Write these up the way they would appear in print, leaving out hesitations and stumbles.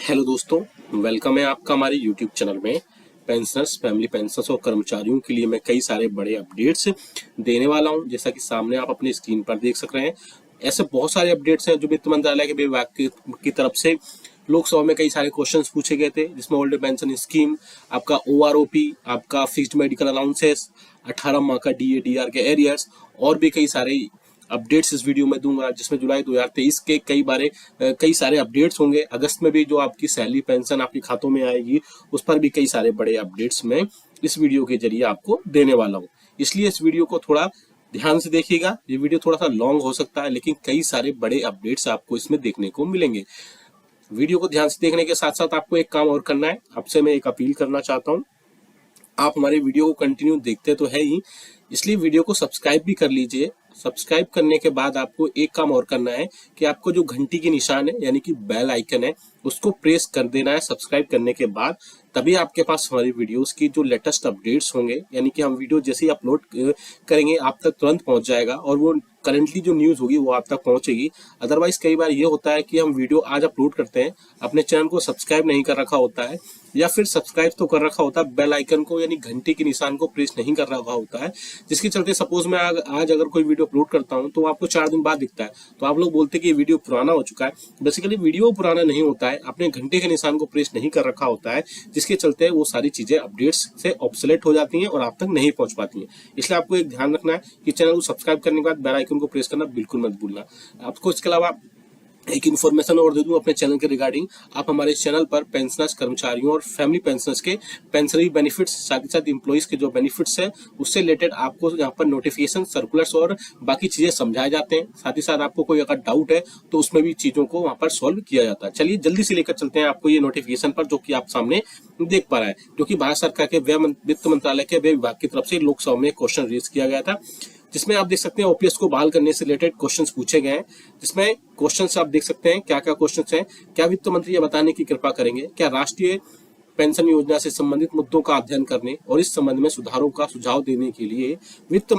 Hello दोस्तों, welcome है आपका हमारे यूट्यूब चैनल में। पेंशनर्स, फैमिली पेंशनर्स और कर्मचारियों के लिए मैं कई सारे बड़े अपडेट्स देने वाला हूं, जैसा कि सामने आप अपनी स्क्रीन पर देख सक रहे हैं। ऐसे बहुत सारे अपडेट्स हैं जो वित्त मंत्रालय के विभाग की तरफ से लोकसभा में कई सारे क्वेश्चंस पूछे गए थे, जिसमें ओल्ड पेंशन स्कीम, आपका ओआरओपी, आपका फिक्स्ड मेडिकल अलाउंसेस, 18 माह का डीए/डीआर के एरियर्स और भी कई सारे अपडेट्स इस वीडियो में दूंगा, जिसमें जुलाई 2023 के कई सारे अपडेट्स होंगे। अगस्त में भी जो आपकी सैलरी पेंशन आपके खातों में आएगी, उस पर भी कई सारे बड़े अपडेट्स मैं इस वीडियो के जरिए आपको देने वाला हूं। इसलिए इस वीडियो को थोड़ा ध्यान से देखिएगा। ये वीडियो थोड़ा सा लॉन्ग हो सकता है, लेकिन कई सारे बड़े अपडेट्स आपको इसमें देखने को मिलेंगे। वीडियो को ध्यान से देखने के साथ साथ आपको एक काम और करना है। आपसे मैं एक अपील करना चाहता हूँ, आप हमारे वीडियो को कंटिन्यू देखते तो है ही, इसलिए वीडियो को सब्सक्राइब भी कर लीजिए। सब्सक्राइब करने के बाद आपको एक काम और करना है कि आपको जो घंटी की निशान है, यानी कि बेल आइकन है, उसको प्रेस कर देना है सब्सक्राइब करने के बाद। तभी आपके पास हमारी वीडियोस की जो लेटेस्ट अपडेट्स होंगे, यानी कि हम वीडियो जैसे ही अपलोड करेंगे आप तक तुरंत पहुंच जाएगा, और वो करंटली जो न्यूज़ होगी वो आप तक पहुंचेगी। अदरवाइज कई बार ये होता है कि हम वीडियो आज अपलोड करते हैं, अपने चैनल को सब्सक्राइब नहीं कर रखा होता है, या फिर सब्सक्राइब तो कर रखा होता है, बेल आइकन को यानी घंटी के निशान को प्रेस नहीं कर रखा होता है, जिसके चलते सपोज मैं आज अगर कोई वीडियो अपलोड करता हूं तो आपको 4 दिन बाद दिखता है, तो आप लोग बोलते हैं कि ये वीडियो पुराना हो चुका है। बेसिकली वीडियो पुराना नहीं होता है, आपने घंटे के निशान को प्रेस नहीं कर रखा होता है, जिसके चलते वो सारी चीजें अपडेट्स से ऑब्सोलेट हो जाती हैं और आप तक नहीं पहुंच पाती हैं। इसलिए आपको एक ध्यान रखना है कि चैनल को सब्सक्राइब करने के बाद बेल आइकन को प्रेस करना बिल्कुल मत भूलना। आपको इसके अलावा एक इन्फॉर्मेशन और दे दूं अपने चैनल के रिगार्डिंग। आप हमारे चैनल पर पेंशनर्स, कर्मचारियों और फैमिली पेंशनर्स के पेंशनरी बेनिफिट्स, साथ ही साथ एम्प्लॉइज के जो बेनिफिट्स है उससे रिलेटेड आपको यहाँ पर नोटिफिकेशन, सर्कुलर्स और बाकी चीजें समझाए जाते हैं। साथ ही साथ आपको कोई अगर डाउट है तो उसमें भी चीजों को वहां पर सॉल्व किया जाता है। चलिए जल्दी से लेकर चलते हैं आपको ये नोटिफिकेशन पर, जो कि आप सामने देख पा रहे हैं, जो कि भारत सरकार के वित्त मंत्रालय के व्यय विभाग की तरफ से लोकसभा में क्वेश्चन रेज किया गया था, जिसमें आप देख सकते हैं ओपीएस को बहाल करने से रिलेटेड क्वेश्चंस पूछे गए हैं। जिसमें क्वेश्चंस आप देख सकते हैं क्या क्या क्वेश्चंस हैं। क्या वित्त मंत्री ये बताने की कृपा करेंगे क्या राष्ट्रीय पेंशन योजना से संबंधित मुद्दों का अध्ययन करने और इस संबंध में सुधारों का सुझाव देने के लिए वित्त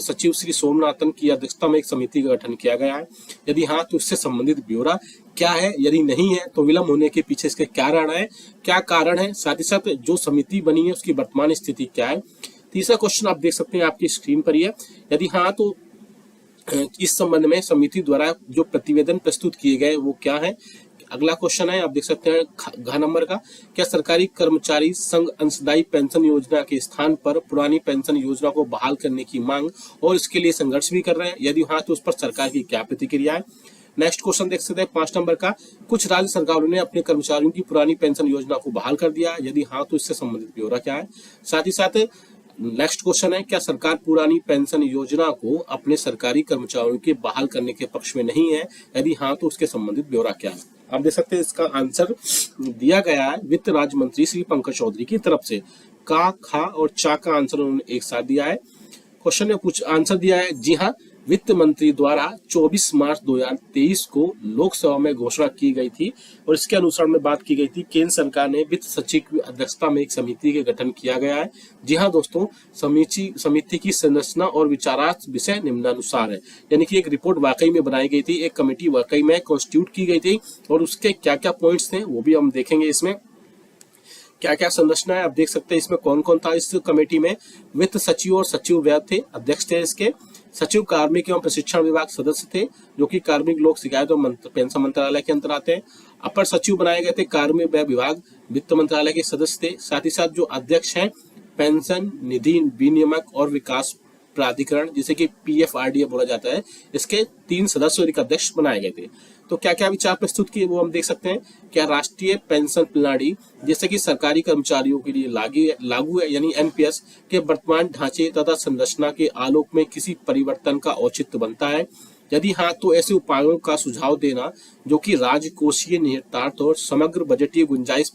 सचिव श्री सोमनाथन की अध्यक्षता में एक समिति का गठन किया गया है? यदि हाँ तो इससे संबंधित ब्यौरा क्या है? यदि नहीं है तो विलंब होने के पीछे इसके क्या कारण है? साथ ही साथ जो समिति बनी है उसकी वर्तमान स्थिति क्या है? तीसरा क्वेश्चन आप देख सकते हैं आपकी स्क्रीन पर ही है। यदि हाँ तो इस संबंध में समिति द्वारा जो प्रतिवेदन प्रस्तुत किए गए वो क्या है? अगला क्वेश्चन है, आप देख सकते हैं घ नंबर का, क्या सरकारी कर्मचारी संघ अंशदायी पेंशन योजना के स्थान पर पुरानी पेंशन योजना को बहाल करने की मांग और इसके लिए संघर्ष भी कर रहे हैं? यदि हाँ तो उस पर सरकार की क्या प्रतिक्रिया है? नेक्स्ट क्वेश्चन देख सकते हैं 5 नंबर का, कुछ राज्य सरकारों ने अपने कर्मचारियों की पुरानी पेंशन योजना को बहाल कर दिया, यदि हाँ तो इससे संबंधित ब्यौरा क्या है? साथ ही साथ नेक्स्ट क्वेश्चन है, क्या सरकार पुरानी पेंशन योजना को अपने सरकारी कर्मचारियों के बहाल करने के पक्ष में नहीं है? यदि हाँ तो उसके संबंधित ब्यौरा क्या है? आप देख सकते हैं इसका आंसर दिया गया है वित्त राज्य मंत्री श्री पंकज चौधरी की तरफ से। का, खा और चा का आंसर उन्होंने एक साथ दिया है। क्वेश्चन में कुछ आंसर दिया है, जी हाँ, वित्त मंत्री द्वारा 24 मार्च 2023 को लोकसभा में घोषणा की गई थी और इसके अनुसार में बात की गई थी। केंद्र सरकार ने वित्त सचिव की अध्यक्षता में एक समिति के गठन किया गया है। जी हाँ दोस्तों, समिति की संरचना और विचारार्थ विषय निम्नानुसार है, यानी कि एक रिपोर्ट वाकई में बनाई गई थी, एक कमेटी वाकई में कॉन्स्टिट्यूट की गई थी, और उसके क्या क्या पॉइंट्स थे वो भी हम देखेंगे। इसमें क्या क्या संरचना है आप देख सकते हैं। इसमें कौन कौन था इस कमेटी में? वित्त सचिव और सचिव व्यय थे, अध्यक्ष थे इसके। सचिव कार्मिक एवं प्रशिक्षण विभाग सदस्य थे, जो कि कार्मिक लोक शिकायत और पेंशन मंत्रालय के अंतर्गत आते हैं। अपर सचिव बनाए गए थे कार्मिक व्यय विभाग, वित्त मंत्रालय के सदस्य थे। साथ ही साथ जो अध्यक्ष हैं पेंशन निधि विनियामक और विकास प्राधिकरण, जिसे कि पीएफआरडीए बोला जाता है, इसके 3 सदस्य और एक अध्यक्ष बनाए गए थे। तो क्या क्या विचार प्रस्तुत किए वो हम देख सकते हैं। क्या राष्ट्रीय पेंशन प्रणाली जैसे कि सरकारी कर्मचारियों के लिए लागू है, यानी एनपीएस के वर्तमान ढांचे तथा संरचना के आलोक में किसी परिवर्तन का औचित्य बनता है? यदि हाँ तो ऐसे उपायों का सुझाव देना जो कि राजकोषीय निहितार्थ और समग्र बजटीय गुंजाइश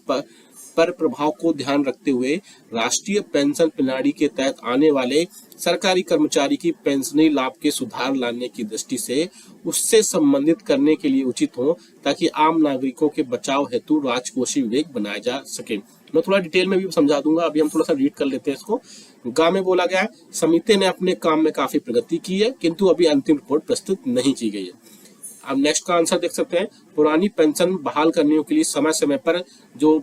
पर प्रभाव को ध्यान रखते हुए राष्ट्रीय पेंशन प्रणाली के तहत आने वाले सरकारी कर्मचारी की पेंशनी लाभ के सुधार लाने की दृष्टि से उससे संबंधित करने के लिए उचित हो, ताकि आम नागरिकों के बचाव हेतु राजकोषीय विवेक बनाया जा सके। मैं थोड़ा डिटेल में भी समझा दूंगा, अभी हम थोड़ा सा रीड कर लेते हैं इसको। गा में बोला गया है, समिति ने अपने काम में काफी प्रगति की है, किंतु अभी अंतिम रिपोर्ट प्रस्तुत नहीं की गई है। अब नेक्स्ट का आंसर देख सकते हैं, पुरानी पेंशन बहाल करने के लिए समय समय पर जो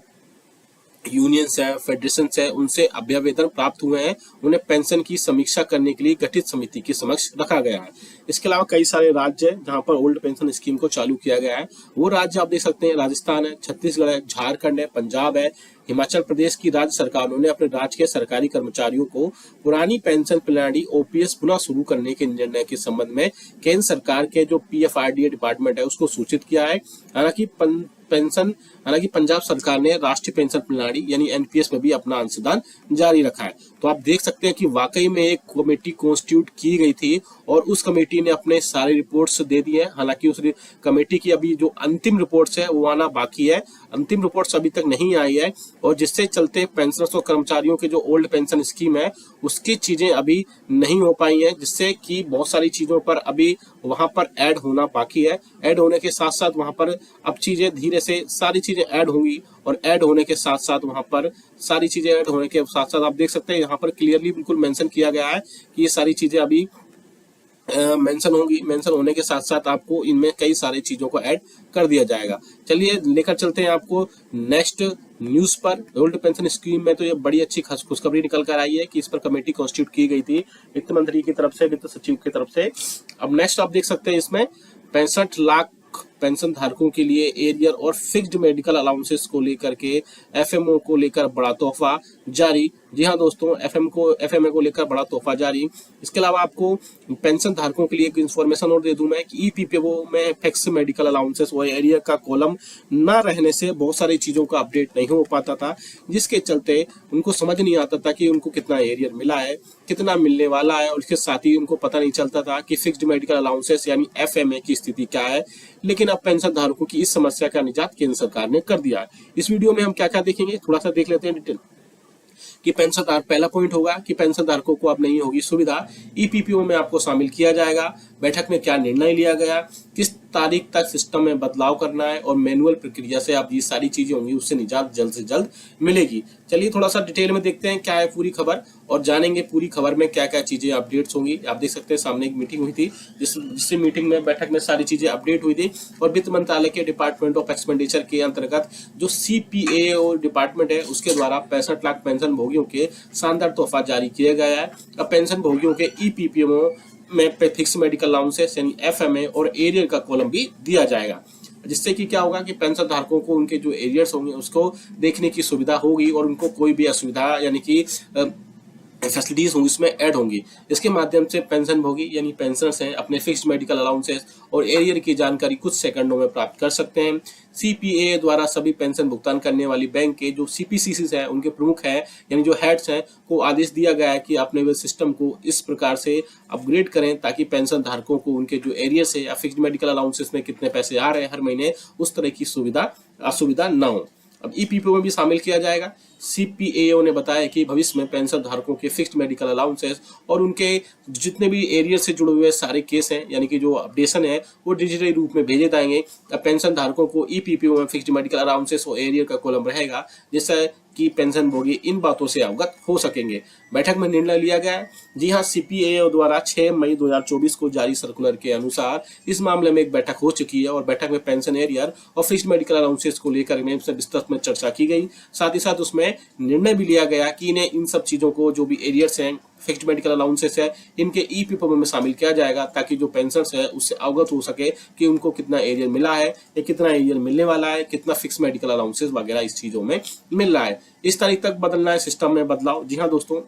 यूनियंस है, फेडरेशंस है, उनसे अभ्यावेदन प्राप्त हुए हैं, उन्हें पेंशन की समीक्षा करने के लिए गठित समिति के समक्ष रखा गया है। इसके अलावा कई सारे राज्य हैं जहां पर ओल्ड पेंशन स्कीम को चालू किया गया है। वो राज्य आप देख सकते हैं, राजस्थान है, छत्तीसगढ़ है, झारखंड है, पंजाब है, हिमाचल प्रदेश की राज्य सरकारों ने अपने राज्य के सरकारी कर्मचारियों को पुरानी पेंशन प्रणाली ओपीएस पुनः शुरू करने के निर्णय के संबंध में केंद्र सरकार के जो पीएफआरडीए डिपार्टमेंट है उसको सूचित किया है। हालांकि पंजाब सरकार ने राष्ट्रीय पेंशन प्रणाली यानी एनपीएस में भी अपना अंशदान जारी रखा है। तो आप देख सकते हैं कि वाकई में एक कमेटी कॉन्स्टिट्यूट की गई थी और उस कमेटी ने अपने सारे रिपोर्ट्स दे दिए हैं। हालांकि उस कमेटी की अभी जो अंतिम रिपोर्ट्स है वो आना बाकी है, अंतिम रिपोर्ट्स अभी तक नहीं आई है, और जिससे चलते पेंशनर्स और कर्मचारियों के जो ओल्ड पेंशन स्कीम है उसकी चीजें अभी नहीं हो पाई हैं, जिससे कि बहुत सारी चीजों पर अभी वहां पर ऐड होना बाकी है। ऐड होने के साथ साथ वहां पर अब चीजें धीरे से सारी चीजें ऐड होंगी, और ऐड होने के साथ साथ वहां पर सारी चीजें ऐड होने के साथ साथ आप देख सकते हैं यहाँ पर क्लियरली बिल्कुल मेंशन किया गया है कि ये सारी चीजें अभी मेंशन होंगी। मेंशन होने के साथ साथ आपको इनमें कई सारी चीजों को ऐड कर दिया जाएगा। चलिए लेकर चलते हैं आपको नेक्स्ट न्यूज पर। ओल्ड पेंशन स्कीम में तो ये बड़ी अच्छी खुशखबरी निकल कर आई है कि इस पर कमेटी कॉन्स्टिट्यूट की गई थी वित्त मंत्री की तरफ से, वित्त सचिव की तरफ से। अब नेक्स्ट आप देख सकते हैं इसमें 65 लाख पेंशन धारकों के लिए एरियर और फिक्स्ड मेडिकल अलाउंसेस को लेकर के एफएमओ को लेकर बड़ा तोहफा जारी। जी हाँ दोस्तों, एफएमए को लेकर बड़ा तोहफा जारी। इसके अलावा आपको पेंशन धारकों के लिए एक इन्फॉर्मेशन और दे दूं मैं कि ईपीपीओ में फिक्स मेडिकल अलाउंसेस और एरियर का कॉलम ना रहने से बहुत सारी चीजों का अपडेट नहीं हो पाता था, जिसके चलते उनको समझ नहीं आता था कि उनको कितना एरियर मिला है, कितना मिलने वाला है, और इसके साथ ही उनको पता नहीं चलता था कि फिक्स्ड मेडिकल अलाउंसेस यानी एफएमए की स्थिति क्या है। लेकिन अब पेंशन धारकों की इस समस्या का निजात केंद्र सरकार ने कर दिया है। इस वीडियो में हम क्या क्या देखेंगे थोड़ा सा देख लेते हैं डिटेल कि पेंशनधारक, पहला पॉइंट होगा कि पेंशनधारकों को अब नहीं होगी सुविधा, ईपीपीओ में आपको शामिल किया जाएगा, बैठक में क्या निर्णय लिया गया, किस तारीख तक सिस्टम में बदलाव करना है, और मैनुअल प्रक्रिया से आप ये सारी चीजें होंगी उससे निजात जल्द से जल्द मिलेगी। चलिए थोड़ा सा डिटेल में देखते हैं क्या है पूरी खबर, और जानेंगे पूरी खबर में क्या क्या चीजें अपडेट्स होंगी। आप देख सकते हैं सामने एक मीटिंग हुई थी जिससे मीटिंग में बैठक में सारी चीजें अपडेट हुई थी, और वित्त मंत्रालय के डिपार्टमेंट ऑफ एक्सपेंडिचर के अंतर्गत जो सीपीए और डिपार्टमेंट है उसके द्वारा 65 लाख पेंशन भोगियों के शानदार तोहफा जारी किया गया है। अब पेंशन भोगियों के ईपीपीओ में फिक्स मेडिकल अलाउंसेस यानी एफएमए और एरियर का कॉलम भी दिया जाएगा, जिससे कि क्या होगा कि पेंशन धारकों को उनके जो एरियर्स होंगे उसको देखने की सुविधा होगी, और उनको कोई भी असुविधा यानी कि फैसिलिटीज होंगी उसमें ऐड होंगी। इसके माध्यम से पेंशन भोगी यानी पेंशनर्स हैं अपने फिक्स्ड मेडिकल अलाउंसेस और एरियर की जानकारी कुछ सेकंडों में प्राप्त कर सकते हैं। सीपीए द्वारा सभी पेंशन भुगतान करने वाली बैंक के जो सीपीसीसीस हैं उनके प्रमुख हैं यानी जो हेड्स हैं को आदेश दिया गया है कि अपने सिस्टम को इस प्रकार से अपग्रेड करें ताकि पेंशन धारकों को उनके जो एरियर से या फिक्स्ड मेडिकल अलाउंसेस में कितने पैसे आ रहे हैं हर महीने उस तरह की असुविधा न हो। अब ईपीपीओ में भी शामिल किया जाएगा। सीपीएओ ने बताया कि भविष्य में पेंशन धारकों के फिक्स्ड मेडिकल अलाउंसेस और उनके जितने भी एरियर से जुड़े हुए सारे केस हैं यानी कि जो अपडेशन है वो डिजिटल रूप में भेजे जाएंगे। अब पेंशन धारकों को ईपीपीओ में फिक्स्ड मेडिकल अलाउंसेस और एरियर का कॉलम रहेगा, जिससे कि पेंशन भोगी इन बातों से अवगत हो सकेंगे। बैठक में निर्णय लिया गया है। जी हाँ, सीपीएओ द्वारा 6 मई 2024 को जारी सर्कुलर के अनुसार इस मामले में एक बैठक हो चुकी है, और बैठक में पेंशन एरियर और फिक्स्ड मेडिकल अलाउंसेस को लेकर विस्तृत में चर्चा की गई। साथ ही साथ उसमें निर्णय भी लिया गया कि इन्हें इन सब चीजों को जो भी एरियर्स हैं फिक्स्ड मेडिकल अलाउंसेस है इनके ईपीपीओ में शामिल किया जाएगा, ताकि जो पेंशनर्स है उससे अवगत हो सके कि उनको कितना एरियर मिला है या कितना एरियर मिलने वाला है, कितना फिक्स मेडिकल अलाउंसेस वगैरह इस चीजों में मिल रहा है। इस तारीख तक बदलना है सिस्टम में बदलाव। जी हाँ दोस्तों,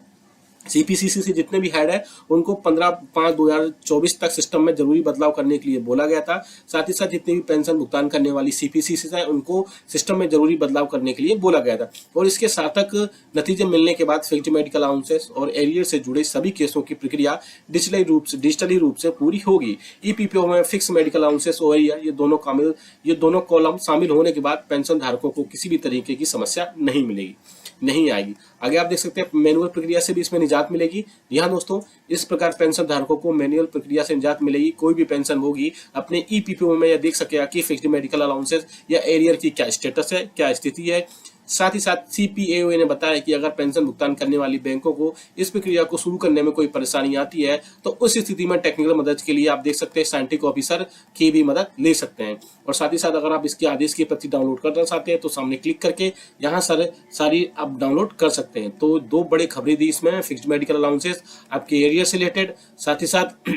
सीपीसीसी से जितने भी हेड है उनको 15/5/2024 तक सिस्टम में जरूरी बदलाव करने के लिए बोला गया था। साथ ही साथ जितने भी पेंशन भुगतान करने वाली सीपीसीसी है उनको सिस्टम में जरूरी बदलाव करने के लिए बोला गया था, और इसके सार्थक नतीजे मिलने के बाद फिक्स्ड मेडिकल अलाउंसेस और एरियर से जुड़े सभी केसों की प्रक्रिया डिजिटली रूप से पूरी होगी। ईपीपीओ में फिक्स मेडिकल अलाउंसेस और एरियर ये दोनों कॉलम शामिल होने के बाद पेंशन धारकों को किसी भी तरीके की समस्या नहीं आएगी। आगे आप देख सकते हैं मैनुअल प्रक्रिया से भी इसमें निजात मिलेगी। यहाँ दोस्तों, इस प्रकार पेंशन धारकों को मैनुअल प्रक्रिया से निजात मिलेगी। कोई भी पेंशन होगी अपने ईपीपीओ में यह देख सकेगा कि फिक्स्ड मेडिकल अलाउंसेस या एरियर की क्या स्टेटस है, क्या स्थिति है, साथ ही साथ सीपीएओए ने बताया कि अगर पेंशन भुगतान करने वाली बैंकों को इस प्रक्रिया को शुरू करने में कोई परेशानी आती है तो उस स्थिति में टेक्निकल मदद के लिए आप देख सकते हैं साइंटिफिक ऑफिसर की भी मदद ले सकते हैं। और साथ ही साथ अगर आप इसके आदेश की प्रति डाउनलोड करना चाहते हैं तो सामने क्लिक करके यहाँ सारी आप डाउनलोड कर सकते हैं। तो दो बड़े खबरें दी इसमें, फिक्स्ड मेडिकल अलाउंसेस आपके एरिया से रिलेटेड, साथ ही साथ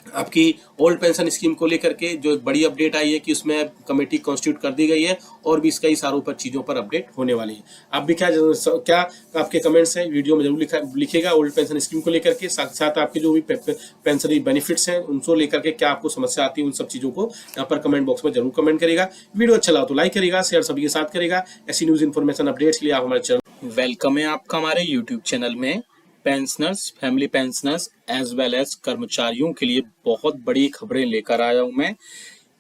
आपकी ओल्ड पेंशन स्कीम को लेकर के जो एक बड़ी अपडेट आई है कि उसमें कमेटी कॉन्स्टिट्यूट कर दी गई है और भी कई सारों पर चीजों पर अपडेट होने वाली है। आप भी क्या आपके कमेंट्स हैं वीडियो में जरूर लिखिएगा ओल्ड पेंशन स्कीम को लेकर के, साथ साथ आपके जो भी पेंशन बेनिफिट्स हैं उनको लेकर के क्या आपको समस्या आती है उन सब चीजों को यहाँ पर कमेंट बॉक्स में जरूर कमेंट करेगा। वीडियो अच्छा लगा तो लाइक करेगा, शेयर सभी के साथ करेगा। ऐसी न्यूज इन्फॉर्मेशन अपडेट्स के लिए आप हमारे चैनल वेलकम है आपका हमारे यूट्यूब चैनल में। Pensioners, family pensioners as well as कर्मचारियों के लिए बहुत बड़ी खबरें लेकर आया हूं मैं,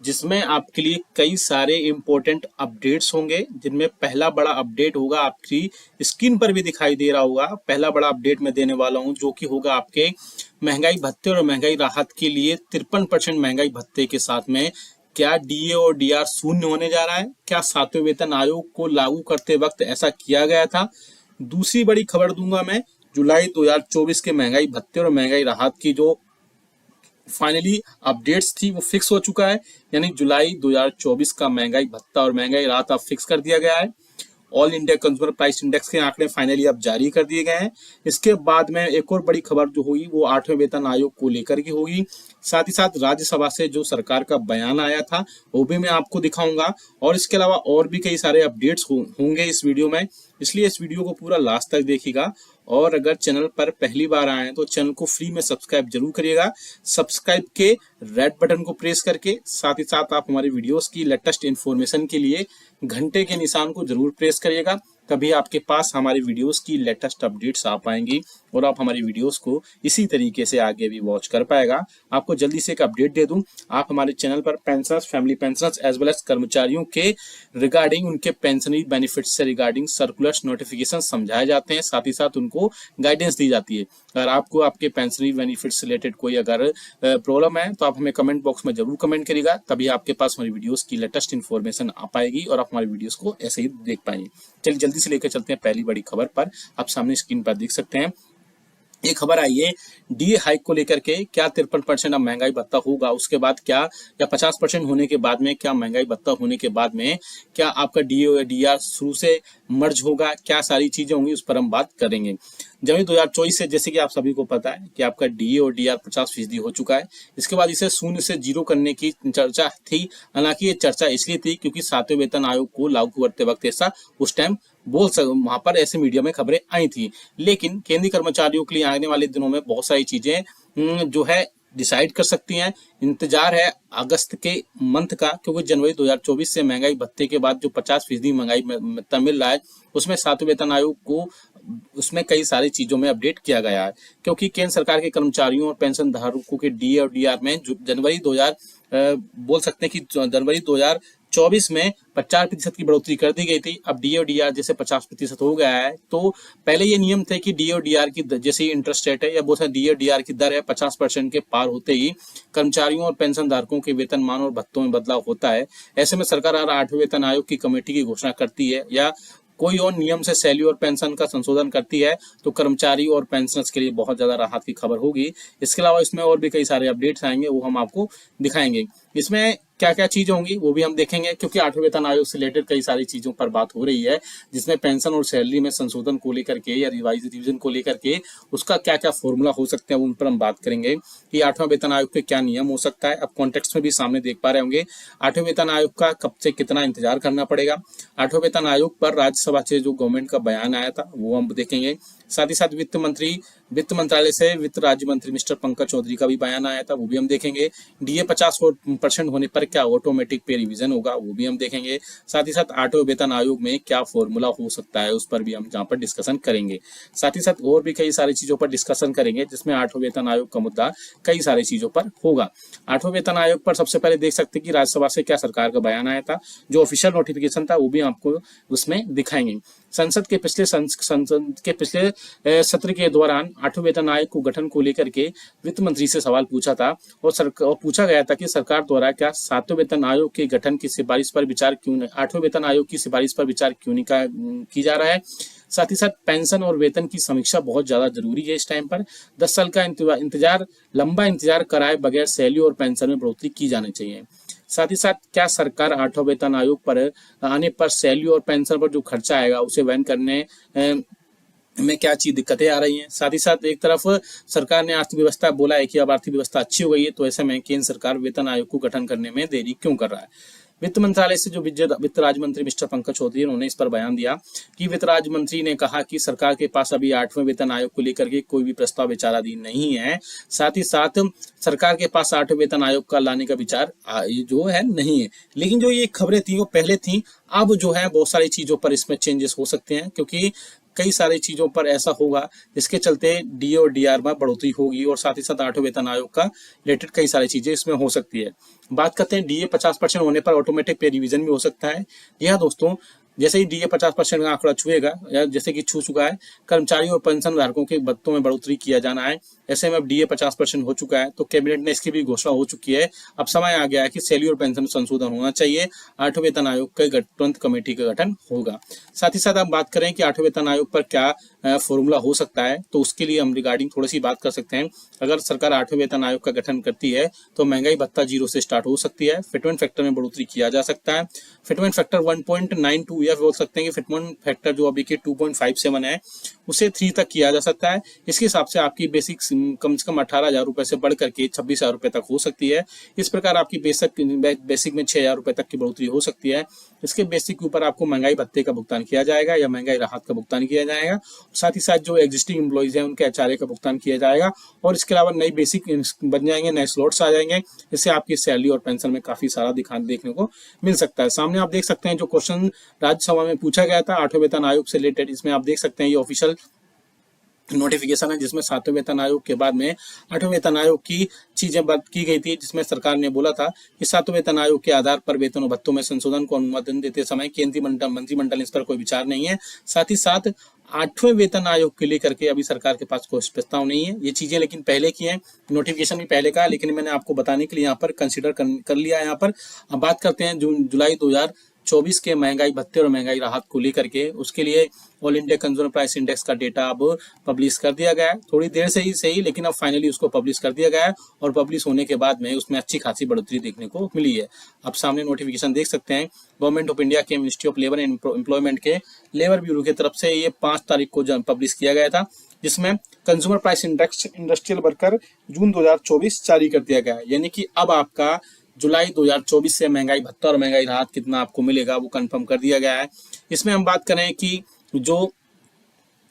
जिसमें आपके लिए कई सारे इंपॉर्टेंट अपडेट्स होंगे। जिनमें पहला बड़ा अपडेट होगा, आपकी स्क्रीन पर भी दिखाई दे रहा होगा। पहला बड़ा अपडेट मैं देने वाला हूं जो कि होगा आपके महंगाई भत्ते और महंगाई राहत के लिए 53% महंगाई भत्ते के साथ में क्या डीए और डीआर शून्य होने जा रहा है। क्या 7वें वेतन आयोग को लागू करते वक्त ऐसा किया गया था। दूसरी बड़ी खबर दूंगा मैं, जुलाई 2024 के महंगाई भत्ते और महंगाई राहत की जो फाइनली अपडेट्स थी वो फिक्स हो चुका है, यानी जुलाई 2024 का महंगाई भत्ता और महंगाई राहत अब फिक्स कर दिया गया है। All India consumer price index के आंकड़े फाइनली अब जारी कर दिए गए हैं। इसके बाद में एक और बड़ी खबर जो होगी वो 8वें वेतन आयोग को लेकर की होगी। साथ ही साथ राज्यसभा से जो सरकार का बयान आया था वो भी मैं आपको दिखाऊंगा। और इसके अलावा और भी कई सारे अपडेट्स होंगे इस वीडियो में, इसलिए इस वीडियो को पूरा लास्ट तक देखिएगा। और अगर चैनल पर पहली बार आए हैं तो चैनल को फ्री में सब्सक्राइब जरूर करिएगा। सब्सक्राइब के रेड बटन को प्रेस करके, साथ ही साथ आप हमारे वीडियोस की लेटेस्ट इन्फॉर्मेशन के लिए घंटे के निशान को जरूर प्रेस करिएगा, तभी आपके पास हमारी वीडियोस की लेटेस्ट अपडेट्स आ पाएंगी और आप हमारी वीडियोस को इसी तरीके से आगे भी वॉच कर पाएगा। आपको जल्दी से एक अपडेट दे दूं, आप हमारे चैनल पर pensioners, family pensioners as well as कर्मचारियों के रिगार्डिंग उनके पेंशनरी बेनिफिट्स से रिगार्डिंग सर्कुलर्स, नोटिफिकेशन समझाए जाते हैं, साथ ही साथ उनको गाइडेंस दी जाती है। अगर आपको आपके पेंशनरी बेनिफिट्स से रिलेटेड कोई अगर प्रॉब्लम है तो आप हमें कमेंट बॉक्स में जरूर कमेंट करिएगा, तभी आपके पास हमारी वीडियोस की लेटेस्ट इन्फॉर्मेशन आ पाएगी और आप हमारी वीडियोस को ऐसे ही देख पाएंगे। चलिए जल्दी से लेकर चलते हैं पहली बड़ी खबर पर। आप सामने स्क्रीन पर देख सकते हैं ये खबर आई है डीए हाइक को लेकर के। क्या 53% अब महंगाई भत्ता होगा, उसके बाद क्या, या 50% होने के बाद में क्या महंगाई भत्ता होने के बाद में क्या आपका डीए या डीआर शुरू से मर्ज होगा, क्या सारी चीजें होंगी उस पर हम बात करेंगे। जनवरी 2024 से जैसे कि आप सभी को पता है कि आपका डीए और डीआर 50% हो चुका है। इसके बाद इसे शून्य से जीरो करने की चर्चा थी। हालांकि ये चर्चा इसलिए थी क्योंकि 7वें वेतन आयोग को लागू करते वक्त ऐसा उस टाइम वहां पर ऐसे मीडिया में खबरें आई थी। लेकिन केंद्रीय कर्मचारियों के लिए आने वाले दिनों में बहुत सारी चीजें जो है डिसाइड कर सकती हैं। इंतजार है अगस्त के मंथ का, क्योंकि जनवरी 2024 से महंगाई भत्ते के बाद जो 50% महंगाई भत्ता मिल रहा है उसमें 7वें वेतन आयोग को उसमें कई सारी चीजों में अपडेट किया गया है। क्योंकि केंद्र सरकार के कर्मचारियों और पेंशन धारकों के डीए और डीआर में जनवरी 2024 में 50% की बढ़ोतरी कर दी गई थी। अब डीए और डीआर जैसे 50% हो गया है, तो पहले ये नियम थे कि डीए और डीआर की जैसे इंटरेस्ट रेट है या बहुत डीए और डीआर की दर है 50% के पार होते ही कर्मचारियों और पेंशन धारकों के वेतनमान और भत्तों में बदलाव होता है। ऐसे में सरकार 8वें वेतन आयोग की कमेटी की घोषणा करती है या कोई और नियम से सैलरी और पेंशन का संशोधन करती है तो कर्मचारी और पेंशनर्स के लिए बहुत ज्यादा राहत की खबर होगी। इसके अलावा इसमें और भी कई सारे अपडेट्स आएंगे, वो हम आपको दिखाएंगे। इसमें क्या क्या चीजें होंगी वो भी हम देखेंगे, क्योंकि 8वें वेतन आयोग से रिलेटेड कई सारी चीजों पर बात हो रही है, जिसमें पेंशन और सैलरी में संशोधन को लेकर के या रिवीजन को लेकर के उसका क्या क्या फॉर्मूला हो सकते हैं उन पर हम बात करेंगे कि 8वां वेतन आयोग के क्या नियम हो सकता है। अब कॉन्टेक्स्ट में भी सामने देख पा रहे होंगे 8वें वेतन आयोग का कब से कितना इंतजार करना पड़ेगा। 8वें वेतन आयोग पर राज्यसभा से जो गवर्नमेंट का बयान आया था वो हम देखेंगे। साथ ही साथ वित्त मंत्रालय से वित्त राज्य मंत्री मिस्टर पंकज चौधरी का भी बयान आया था, वो भी हम देखेंगे। डीए 50% होने पर क्या ऑटोमेटिक पे रिवीजन होगा, वो भी हम देखेंगे। साथ ही साथ 8वें वेतन आयोग में क्या फॉर्मूला हो सकता है उस पर भी हम जहाँ पर डिस्कशन करेंगे। साथ ही साथ और भी कई सारी चीजों पर डिस्कशन करेंगे, जिसमें 8वें वेतन आयोग का मुद्दा कई सारी चीजों पर होगा। 8वें वेतन आयोग पर सबसे पहले देख सकते हैं कि राज्यसभा से क्या सरकार का बयान आया था, जो ऑफिशियल नोटिफिकेशन था वो भी आपको उसमें दिखाएंगे। संसद के पिछले सत्र के दौरान 8वें वेतन आयोग को गठन को लेकर के वित्त मंत्री से सवाल पूछा था और पूछा गया था कि सरकार द्वारा क्या 7वें वेतन आयोग के गठन की सिफारिश पर विचार क्यों नहीं 8वें वेतन आयोग की सिफारिश पर विचार क्यों नहीं की जा रहा है। साथ ही साथ पेंशन और वेतन की समीक्षा बहुत ज्यादा जरूरी है इस टाइम पर। 10 साल का लंबा इंतजार कराए बगैर सैलरी और पेंशन में बढ़ोतरी की जानी चाहिए। साथ ही साथ क्या सरकार 8वें वेतन आयोग पर आने पर सैलरी और पेंशन पर जो खर्चा आएगा उसे वहन करने में क्या चीज दिक्कतें आ रही हैं। साथ ही साथ एक तरफ सरकार ने अर्थव्यवस्था बोला है कि अब आर्थिक व्यवस्था अच्छी हो गई है, तो ऐसे में केंद्र सरकार वेतन आयोग को गठन करने में देरी क्यों कर रहा है। वित्त मंत्रालय से जो वित्त राज्य मंत्री मिस्टर पंकज चौधरी उन्होंने इस पर बयान दिया कि वित्त राज्य मंत्री ने कहा कि सरकार के पास अभी 8वें वेतन आयोग को लेकर के कोई भी प्रस्ताव विचाराधीन नहीं है। साथ ही साथ सरकार के पास 8वें वेतन आयोग का लाने का विचार जो है नहीं है। लेकिन जो ये खबरें थी वो पहले थी, अब जो है बहुत सारी चीजों पर इसमें चेंजेस हो सकते हैं, क्योंकि कई सारी चीजों पर ऐसा होगा जिसके चलते डीए और डीआर में बढ़ोतरी होगी और साथ ही साथ 8वें वेतन आयोग का रिलेटेड कई सारी चीजें इसमें हो सकती है। बात करते हैं डीए 50% होने पर ऑटोमेटिक पे रिवीजन भी हो सकता है। जी हाँ दोस्तों, जैसे ही डीए 50% का आंकड़ा छुएगा या जैसे कि छू चुका है, कर्मचारियों और पेंशन धारकों के भत्तों में बढ़ोतरी किया जाना है। ऐसे में अब डीए 50% हो चुका है तो कैबिनेट ने इसकी भी घोषणा हो चुकी है। अब समय आ गया है कि सैलरी और पेंशन में संशोधन होना चाहिए। 8वें वेतन आयोग के तुरंत कमेटी का गठन होगा। साथ ही साथ आप बात करें कि 8वें वेतन आयोग पर क्या फॉर्मूला हो सकता है, तो उसके लिए हम रिगार्डिंग थोड़ी सी बात कर सकते हैं। अगर सरकार 8वें वेतन आयोग का गठन करती है तो महंगाई भत्ता 0 से स्टार्ट हो सकती है। फिटमेंट फैक्टर में बढ़ोतरी किया जा सकता है। फिटमेंट फैक्टर 1.92 या बोल सकते हैं कि फिटमेंट फैक्टर जो अभी के 2.57 है उसे 3 तक किया जा सकता है। इसके हिसाब से आपकी बेसिक कम से कम 18,000 रुपए से बढ़ करके 26,000 रुपए तक हो सकती है। इस प्रकार आपकी बेसिक में 6,000 रुपए तक की बढ़ोतरी हो सकती है। इसके बेसिक के ऊपर आपको महंगाई भत्ते का भुगतान किया जाएगा या महंगाई राहत का भुगतान किया जाएगा। साथ ही साथ जो एग्जिस्टिंग एम्प्लॉइज हैं उनके एचआरए का भुगतान किया जाएगा और इसके अलावा नई बेसिक बन जाएंगे, नए स्लॉट्स आ जाएंगे। इससे आपकी सैलरी और पेंशन में काफी सारा देखने को मिल सकता है। सामने आप देख सकते हैं जो क्वेश्चन राज्यसभा में पूछा गया था 8वें वेतन आयोग से रिलेटेड, इसमें आप देख सकते हैं ये ऑफिशियल नोटिफिकेशन है जिसमें 7वें वेतन आयोग के बाद में 8वें वेतन आयोग की चीजें बात की गई थी, जिसमें सरकार ने बोला था कि 7वें वेतन आयोग के आधार पर वेतन और भत्तों में संशोधन को अनुमोदन देते समय केंद्रीय मंत्रिमंडल इस पर कोई विचार नहीं है। साथ ही साथ 8वें वेतन आयोग के लेकर के अभी सरकार के पास कोई प्रस्ताव नहीं है। ये चीजें लेकिन पहले की हैं, नोटिफिकेशन भी पहले का, लेकिन मैंने आपको बताने के लिए यहाँ पर कंसिडर कर लिया है। यहाँ पर अब बात करते हैं जुलाई 2024 के महंगाई भत्ते और महंगाई राहत को लेकर के। उसके लिए all India consumer price index का डेटा अब पब्लिश कर दिया गया है। थोड़ी देर से ही सही, लेकिन अब फाइनली उसको पब्लिश कर दिया गया है और पब्लिश होने के बाद में उसमें अच्छी खासी बढ़ोतरी देखने को मिली है। अब सामने नोटिफिकेशन देख सकते हैं गवर्नमेंट ऑफ इंडिया के ministry of labour and employment के लेबर ब्यूरो की तरफ से ये 5 तारीख को पब्लिश किया गया था, जिसमें consumer price index industrial worker June 2024 जारी कर दिया गया है। यानी कि अब आपका जुलाई 2024 से महंगाई भत्ता और महंगाई राहत कितना आपको मिलेगा वो कंफर्म कर दिया गया है। इसमें हम बात करें कि जो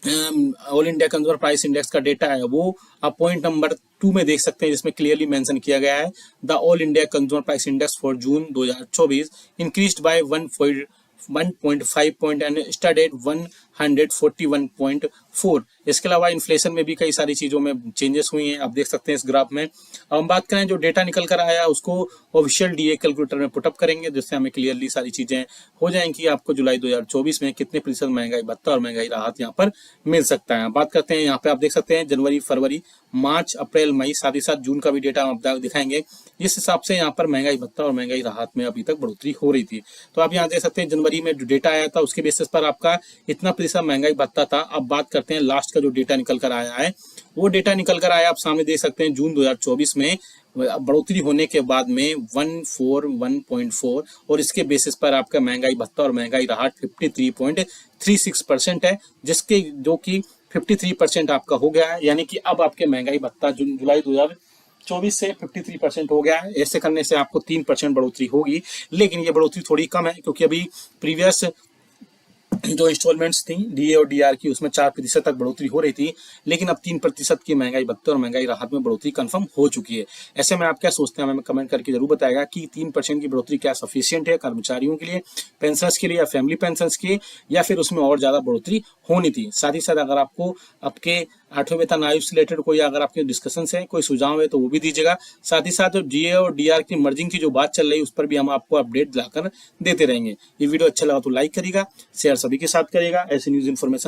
all India consumer price index का डेटा है वो आप पॉइंट नंबर 2 में देख सकते हैं, जिसमें क्लियरली मेंशन किया गया है the all India consumer price index for June 2024 increased by 1.5 point and stand at 141.4। इसके अलावा इन्फ्लेशन में भी कई सारी चीजों में चेंजेस हुई हैं, आप देख सकते हैं इस ग्राफ में। अब हम बात करें जो डेटा निकल कर आया उसको ऑफिशियल डीए कैलकुलेटर में पुटअप करेंगे, जिससे हमें क्लियरली सारी चीजें हो जाएंगी आपको जुलाई 2024 में कितने प्रतिशत महंगाई भत्ता और महंगाई राहत यहाँ पर मिल सकता है। बात करते हैं यहाँ पे आप देख सकते हैं जनवरी, फरवरी, मार्च, अप्रैल, मई, साथ ही साथ जून का भी डेटा हम दिखाएंगे। जिस हिसाब से यहाँ पर महंगाई भत्ता और महंगाई राहत में अभी तक बढ़ोतरी हो रही थी, तो आप यहाँ देख सकते हैं जनवरी में जो डेटा आया था उसके बेसिस पर आपका इतना प्रतिशत महंगाई भत्ता था। अब बात करते हैं लास्ट का जो डेटा निकल कर आया है, वो डेटा निकल कर आया आप सामने देख सकते हैं जून 2024 में बढ़ोतरी होने के बाद में 141.4 और इसके बेसिस पर आपका महंगाई भत्ता और महंगाई राहत 53.36% है, जिसके जो कि 53% आपका हो गया है। यानी कि अब आपके महंगाई भत्ता जुलाई 2024 से 53% हो गया है। ऐसे करने से आपको 3% बढ़ोतरी होगी, लेकिन ये बढ़ोतरी थोड़ी कम है क्योंकि अभी प्रीवियस जो इंस्टॉलमेंट्स थी डीए और डीआर की उसमें 4% तक बढ़ोतरी हो रही थी, लेकिन अब 3% की महंगाई भत्ते और महंगाई राहत में बढ़ोतरी कंफर्म हो चुकी है। ऐसे में आप क्या सोचते हैं हमें कमेंट करके जरूर बताएगा कि 3% की बढ़ोतरी क्या सफिशिएंट है कर्मचारियों के लिए, पेंशनर्स के लिए या फैमिली पेंशनर्स के, या फिर उसमें और ज्यादा बढ़ोतरी होनी थी। साथ ही साथ अगर आपको आपके 8वें वेतन आयोग से रिलेटेड कोई अगर आपके डिस्कशन है, कोई सुझाव है तो वो भी दीजिएगा। साथ ही साथ डीए और डीआर की मर्जिंग की जो बात चल रही है उस पर भी हम आपको अपडेट लाकर देते रहेंगे। ये वीडियो अच्छा लगा तो लाइक करिएगा, शेयर सभी के साथ करिएगा। ऐसे न्यूज इन्फॉर्मेशन